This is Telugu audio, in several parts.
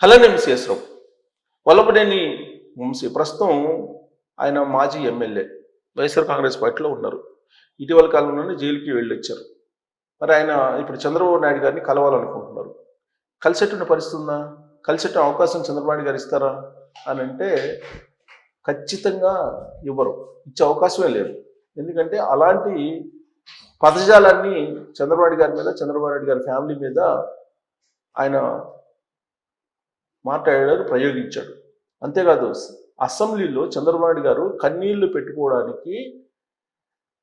అలానే మిస్ రావు వల్లభనేని వంశీ ప్రస్తుతం ఆయన మాజీ ఎమ్మెల్యే వైఎస్ఆర్ కాంగ్రెస్ పార్టీలో ఉన్నారు. ఇటీవల కాలంలోనే జైలుకి వెళ్ళొచ్చారు. మరి ఆయన ఇప్పుడు చంద్రబాబు నాయుడు గారిని కలవాలనుకుంటున్నారు. కలిసేటువంటి పరిస్థితి ఉందా? కలిసేట అవకాశం చంద్రబాబు నాయుడు గారు ఇస్తారా అని అంటే ఖచ్చితంగా ఇవ్వరు. ఇచ్చే అవకాశమే లేదు. ఎందుకంటే అలాంటి పదజాలాన్ని చంద్రబాబు నాయుడు గారి మీద, చంద్రబాబు నాయుడు గారి ఫ్యామిలీ మీద ఆయన మాట్లాడారు, ప్రయోగించాడు. అంతేకాదు అసెంబ్లీలో చంద్రబాబు నాయుడు గారు కన్నీళ్లు పెట్టుకోవడానికి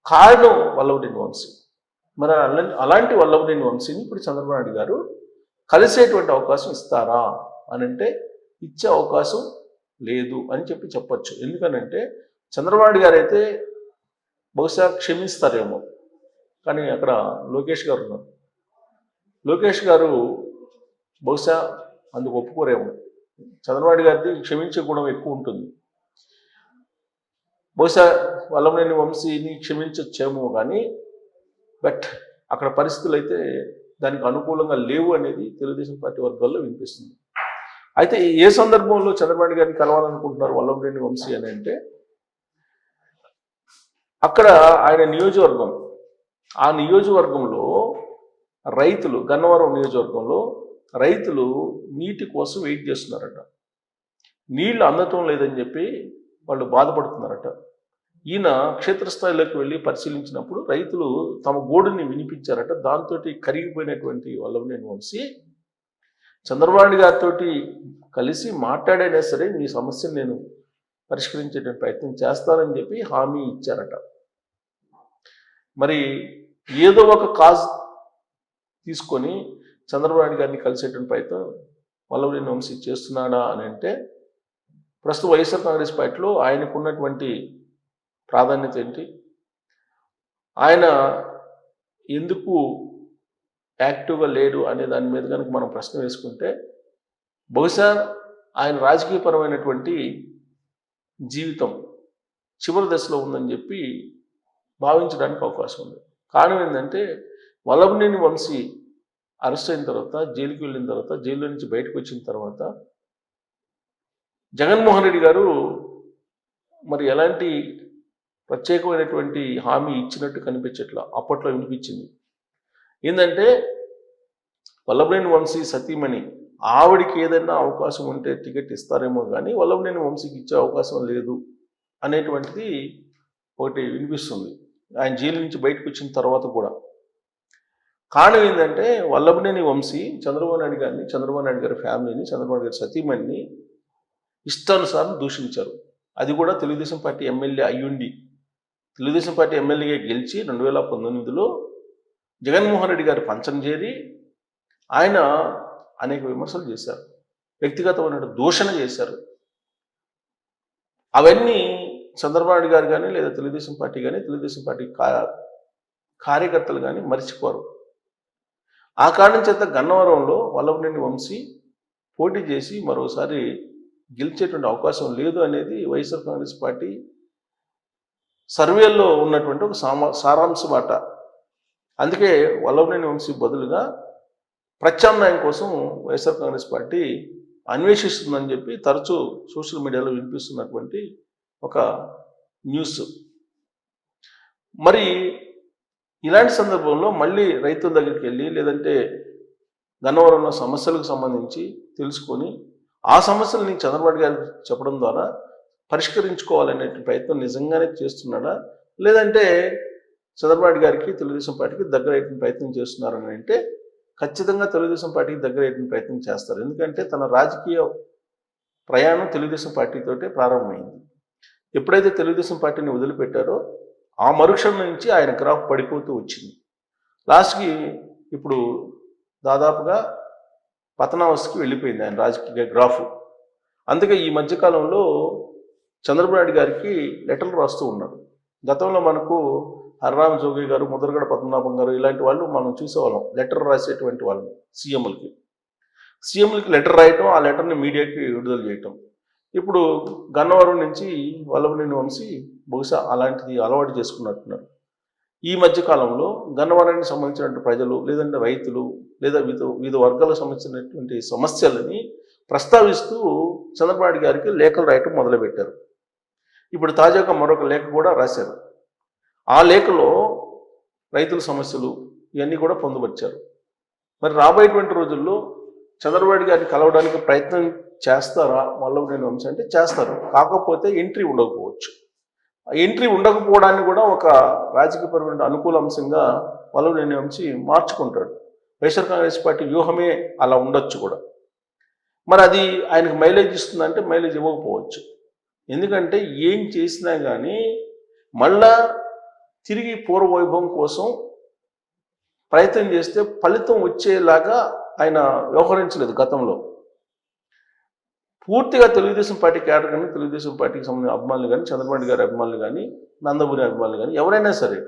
కారణం వల్లభనేని వంశీ. మరి అలాంటి వల్లభనేని వంశీని ఇప్పుడు చంద్రబాబు నాయుడు గారు కలిసేటువంటి అవకాశం ఇస్తారా అని అంటే ఇచ్చే అవకాశం లేదు అని చెప్పొచ్చు. ఎందుకనంటే చంద్రబాబు నాయుడు గారు అయితే బహుశా క్షమిస్తారేమో, కానీ అక్కడ లోకేష్ గారు ఉన్నారు. లోకేష్ గారు బహుశా అందుకు ఒప్పుకోరేమో. చంద్రబాబు నాయుడు గారిది క్షమించే గుణం ఎక్కువ ఉంటుంది. బహుశా వల్లభనేని వంశీని క్షమించచ్చేమో కానీ బట్ అక్కడ పరిస్థితులు అయితే దానికి అనుకూలంగా లేవు అనేది తెలుగుదేశం పార్టీ వర్గాల్లో వినిపిస్తుంది. అయితే ఏ సందర్భంలో చంద్రబాబు నాయుడు గారిని కలవాలనుకుంటున్నారు వల్లభనేని వంశీ అని అంటే అక్కడ ఆయన నియోజకవర్గం, ఆ నియోజకవర్గంలో రైతులు, గన్నవరం నియోజకవర్గంలో రైతులు నీటి కోసం వెయిట్ చేస్తున్నారట. నీళ్లు అందటం లేదని చెప్పి వాళ్ళు బాధపడుతున్నారట. ఈయన క్షేత్రస్థాయిలోకి వెళ్ళి పరిశీలించినప్పుడు రైతులు తమ గోడుని వినిపించారట. దాంతో కరిగిపోయినటువంటి వల్లభనేని వంశీ చంద్రబాబు నాయుడు గారితో కలిసి మాట్లాడైనా సరే మీ సమస్యను నేను పరిష్కరించేటువంటి ప్రయత్నం చేస్తానని చెప్పి హామీ ఇచ్చారట. మరి ఏదో ఒక కాజ్ తీసుకొని చంద్రబాబు నాయుడు గారిని కలిసేటువంటి ప్రయత్నం వల్లభనేని వంశీ చేస్తున్నాడా అని అంటే ప్రస్తుతం వైఎస్ఆర్ కాంగ్రెస్ పార్టీలో ఆయనకున్నటువంటి ప్రాధాన్యత ఏంటి, ఆయన ఎందుకు యాక్టివ్గా లేడు అనే దాని మీద కనుక మనం ప్రశ్న వేసుకుంటే బహుశా ఆయన రాజకీయపరమైనటువంటి జీవితం చివరి దశలో ఉందని చెప్పి భావించడానికి అవకాశం ఉంది. కారణం ఏంటంటే వల్లభనేని వంశీ అరెస్ట్ అయిన తర్వాత, జైలుకి వెళ్ళిన తర్వాత, జైలు నుంచి బయటకు వచ్చిన తర్వాత జగన్మోహన్ రెడ్డి గారు మరి ఎలాంటి ప్రత్యేకమైనటువంటి హామీ ఇచ్చినట్టు కనిపించట్లా. అప్పట్లో వినిపించింది ఏంటంటే వల్లభనేని వంశీ సతీమణి ఆవిడికి ఏదైనా అవకాశం ఉంటే టికెట్ ఇస్తారేమో కానీ వల్లభనేని వంశీకి ఇచ్చే అవకాశం లేదు అనేటువంటిది ఒకటి వినిపిస్తుంది ఆయన జైలు నుంచి బయటకు వచ్చిన తర్వాత కూడా. కారణం ఏంటంటే వల్లభనేని వంశీ చంద్రబాబు నాయుడు గారిని, చంద్రబాబు నాయుడు గారి ఫ్యామిలీని, చంద్రబాబు నాయుడు గారి సతీమణిని ఇష్టానుసారం దూషించారు. అది కూడా తెలుగుదేశం పార్టీ ఎమ్మెల్యే అయ్యుండి, తెలుగుదేశం పార్టీ ఎమ్మెల్యేగా గెలిచి 2019లో జగన్మోహన్ రెడ్డి గారు పంచం చేరి ఆయన అనేక విమర్శలు చేశారు, వ్యక్తిగతమైన దూషణ చేశారు. అవన్నీ చంద్రబాబు నాయుడు గారు కానీ లేదా తెలుగుదేశం పార్టీ కానీ, తెలుగుదేశం పార్టీ కార్యకర్తలు కానీ మర్చిపోరు. ఆ కారణం చేత గన్నవరంలో వల్లభనేని వంశీ పోటీ చేసి మరోసారి గెలిచేటువంటి అవకాశం లేదు అనేది వైఎస్ఆర్ కాంగ్రెస్ పార్టీ సర్వేల్లో ఉన్నటువంటి ఒక సారాంశం మాట. అందుకే వల్లభనేని వంశీ బదులుగా ప్రత్యామ్నాయం కోసం వైఎస్ఆర్ కాంగ్రెస్ పార్టీ అన్వేషిస్తుందని చెప్పి తరచూ సోషల్ మీడియాలో వినిపిస్తున్నటువంటి ఒక న్యూస్. మరి ఇలాంటి సందర్భంలో మళ్ళీ రైతుల దగ్గరికి వెళ్ళి లేదంటే గన్నవరంలో సమస్యలకు సంబంధించి తెలుసుకొని ఆ సమస్యలని చంద్రబాబు గారు చెప్పడం ద్వారా పరిష్కరించుకోవాలనే ప్రయత్నం నిజంగానే చేస్తున్నాడా, లేదంటే చంద్రబాబు గారికి తెలుగుదేశం పార్టీకి దగ్గర అయ్యే ప్రయత్నం చేస్తున్నారని అంటే ఖచ్చితంగా తెలుగుదేశం పార్టీకి దగ్గర అయ్యే ప్రయత్నం చేస్తారు. ఎందుకంటే తన రాజకీయ ప్రయాణం తెలుగుదేశం పార్టీతోటే ప్రారంభమైంది. ఎప్పుడైతే తెలుగుదేశం పార్టీని వదిలిపెట్టారో ఆ మరుక్షణం నుంచి ఆయన గ్రాఫ్ పడిపోతూ వచ్చింది. లాస్ట్కి ఇప్పుడు దాదాపుగా పతనావస్థకి వెళ్ళిపోయింది ఆయన రాజకీయ గ్రాఫ్. అందుకే ఈ మధ్యకాలంలో చంద్రబాబు నాయుడు గారికి లెటర్లు రాస్తూ ఉన్నారు. గతంలో మనకు హర్రామ్ జోగి గారు, ముద్రగడ పద్మనాభం గారు ఇలాంటి వాళ్ళు మనం చూసేవాళ్ళం, లెటర్ రాసేటువంటి వాళ్ళు సీఎంలకి లెటర్ రాయటం, ఆ లెటర్ని మీడియాకి విడుదల చేయటం. ఇప్పుడు గన్నవరం నుంచి వల్లభనేని వంశీ బహుశా అలాంటిది అలవాటు చేసుకున్నట్టున్నారు. ఈ మధ్యకాలంలో గన్నవరానికి సంబంధించినటువంటి ప్రజలు లేదంటే రైతులు లేదా వివిధ వర్గాలకు సంబంధించినటువంటి సమస్యలని ప్రస్తావిస్తూ చంద్రబాబు నాయుడు గారికి లేఖలు రాయటం మొదలుపెట్టారు. ఇప్పుడు తాజాగా మరొక లేఖ కూడా రాశారు. ఆ లేఖలో రైతుల సమస్యలు ఇవన్నీ కూడా పొందుపరిచారు. మరి రాబోయేటువంటి రోజుల్లో చంద్రబాబు నాయుడు గారిని కలవడానికి ప్రయత్నం చేస్తారా వల్లభనేని వంశీ అంటే చేస్తారు. కాకపోతే ఎంట్రీ ఉండకపోవచ్చు. ఎంట్రీ ఉండకపోవడాన్ని కూడా ఒక రాజకీయపరమైన అనుకూల అంశంగా వల్లభనేని వంశీ మార్చుకుంటాడు. వైఎస్ఆర్ కాంగ్రెస్ పార్టీ వ్యూహమే అలా ఉండొచ్చు కూడా. మరి అది ఆయనకు మైలేజ్ ఇస్తుందంటే మైలేజ్ ఇవ్వకపోవచ్చు. ఎందుకంటే ఏం చేసినా కానీ మళ్ళా తిరిగి పూర్వవైభవం కోసం ప్రయత్నం చేస్తే ఫలితం వచ్చేలాగా ఆయన వ్యవహరించలేదు గతంలో. పూర్తిగా తెలుగుదేశం పార్టీ క్యాడర్ కానీ, తెలుగుదేశం పార్టీకి సంబంధించిన అభిమానులు కానీ, చంద్రబాబు నాయుడు గారి అభిమానులు కానీ, నందమూరి అభిమానులు కానీ ఎవరైనా సరే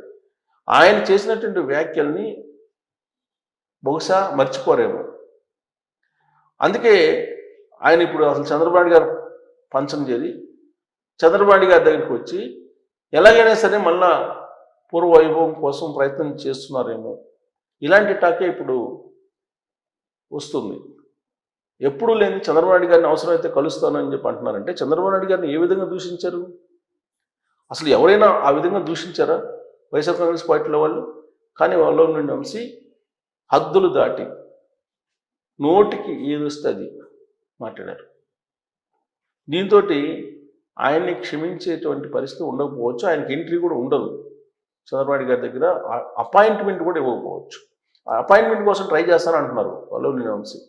ఆయన చేసినటువంటి వ్యాఖ్యల్ని బహుశా మర్చిపోరేమో. అందుకే ఆయన ఇప్పుడు అసలు చంద్రబాబు నాయుడు గారు పంచం చేరి చంద్రబాబు నాయుడు గారి దగ్గరికి వచ్చి ఎలాగైనా సరే మళ్ళా పూర్వవైభవం కోసం ప్రయత్నం చేస్తున్నారేమో, ఇలాంటి టాకే ఇప్పుడు వస్తుంది. ఎప్పుడు లేని చంద్రబాబు నాయుడు గారిని అవసరమైతే కలుస్తానని చెప్పి అంటున్నారంటే చంద్రబాబు నాయుడు గారిని ఏ విధంగా దూషించారు? అసలు ఎవరైనా ఆ విధంగా దూషించారా వైఎస్ఆర్ కాంగ్రెస్ పార్టీలో వాళ్ళు? కానీ వల్లభనేని వంశీ హద్దులు దాటి నోటికి ఏదొస్తే అది మాట్లాడారు. దీంతో ఆయన్ని క్షమించేటువంటి పరిస్థితి ఉండకపోవచ్చు. ఆయనకి ఎంట్రీ కూడా ఉండదు. చంద్రబాబు నాయుడు గారి దగ్గర అపాయింట్మెంట్ కూడా ఇవ్వకపోవచ్చు. ఆ అపాయింట్మెంట్ కోసం ట్రై చేస్తానంటున్నారు వల్లభనేని వంశీ.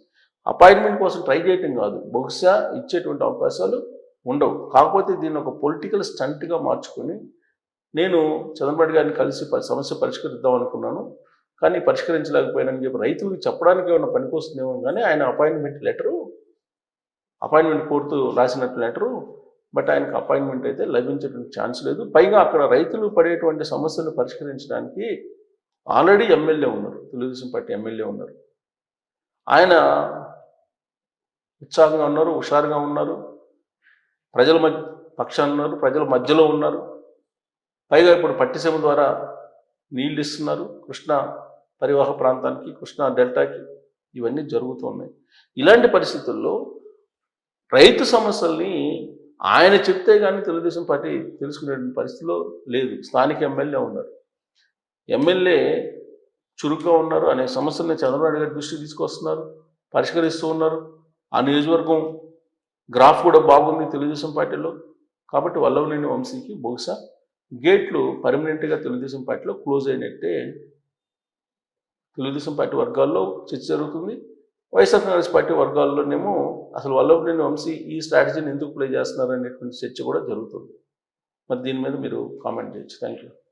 అపాయింట్మెంట్ కోసం ట్రై చేయటం కాదు, బహుశా ఇచ్చేటువంటి అవకాశాలు ఉండవు. కాకపోతే దీన్ని ఒక పొలిటికల్ స్టంట్గా మార్చుకొని నేను చంద్రబాబు నాయుడు గారిని కలిసి సమస్య పరిష్కరిద్దాం అనుకున్నాను, కానీ పరిష్కరించలేకపోయానని చెప్పి రైతులకు చెప్పడానికి ఏమైనా పనికొస్తుందేమో. కానీ ఆయన అపాయింట్మెంట్ కోరుతూ రాసినట్టు లెటరు, బట్ ఆయనకు అపాయింట్మెంట్ అయితే లభించేటువంటి ఛాన్స్ లేదు. పైగా అక్కడ రైతులు పడేటువంటి సమస్యలు పరిష్కరించడానికి ఆల్రెడీ ఎమ్మెల్యే ఉన్నారు, తెలుగుదేశం పార్టీ ఎమ్మెల్యే ఉన్నారు. ఆయన ఉత్సాహంగా ఉన్నారు, హుషారుగా ఉన్నారు, ప్రజల పక్షాన ఉన్నారు, ప్రజల మధ్యలో ఉన్నారు. పైగా ఇప్పుడు పట్టిసీమ ద్వారా నీళ్ళు ఇస్తున్నారు కృష్ణా పరివాహక ప్రాంతానికి, కృష్ణా డెల్టాకి. ఇవన్నీ జరుగుతున్నాయి. ఇలాంటి పరిస్థితుల్లో రైతు సమస్యల్ని ఆయన చెప్తే కానీ తెలుగుదేశం పార్టీ తెలుసుకునే పరిస్థితిలో లేదు. స్థానిక ఎమ్మెల్యే ఉన్నారు, ఎమ్మెల్యే చురుగ్గా ఉన్నారు, అనే సమస్యల్ని చంద్రబాబు నాయుడు గారి దృష్టికి తీసుకొస్తున్నారు, పరిష్కరిస్తూ ఉన్నారు. ఆ నియోజకవర్గం గ్రాఫ్ కూడా బాగుంది తెలుగుదేశం పార్టీలో. కాబట్టి వల్లభనేని వంశీకి బహుశా గేట్లు పర్మనెంట్గా తెలుగుదేశం పార్టీలో క్లోజ్ అయినట్టే తెలుగుదేశం పార్టీ వర్గాల్లో చర్చ జరుగుతుంది. వైఎస్ఆర్ కాంగ్రెస్ పార్టీ వర్గాల్లోనేమో అసలు వల్లభనేని వంశీ ఈ స్ట్రాటజీని ఎందుకు ప్లే చేస్తున్నారు అనేటువంటి చర్చ కూడా జరుగుతుంది. మరి దీని మీద మీరు కామెంట్ చేయొచ్చు. Thank you.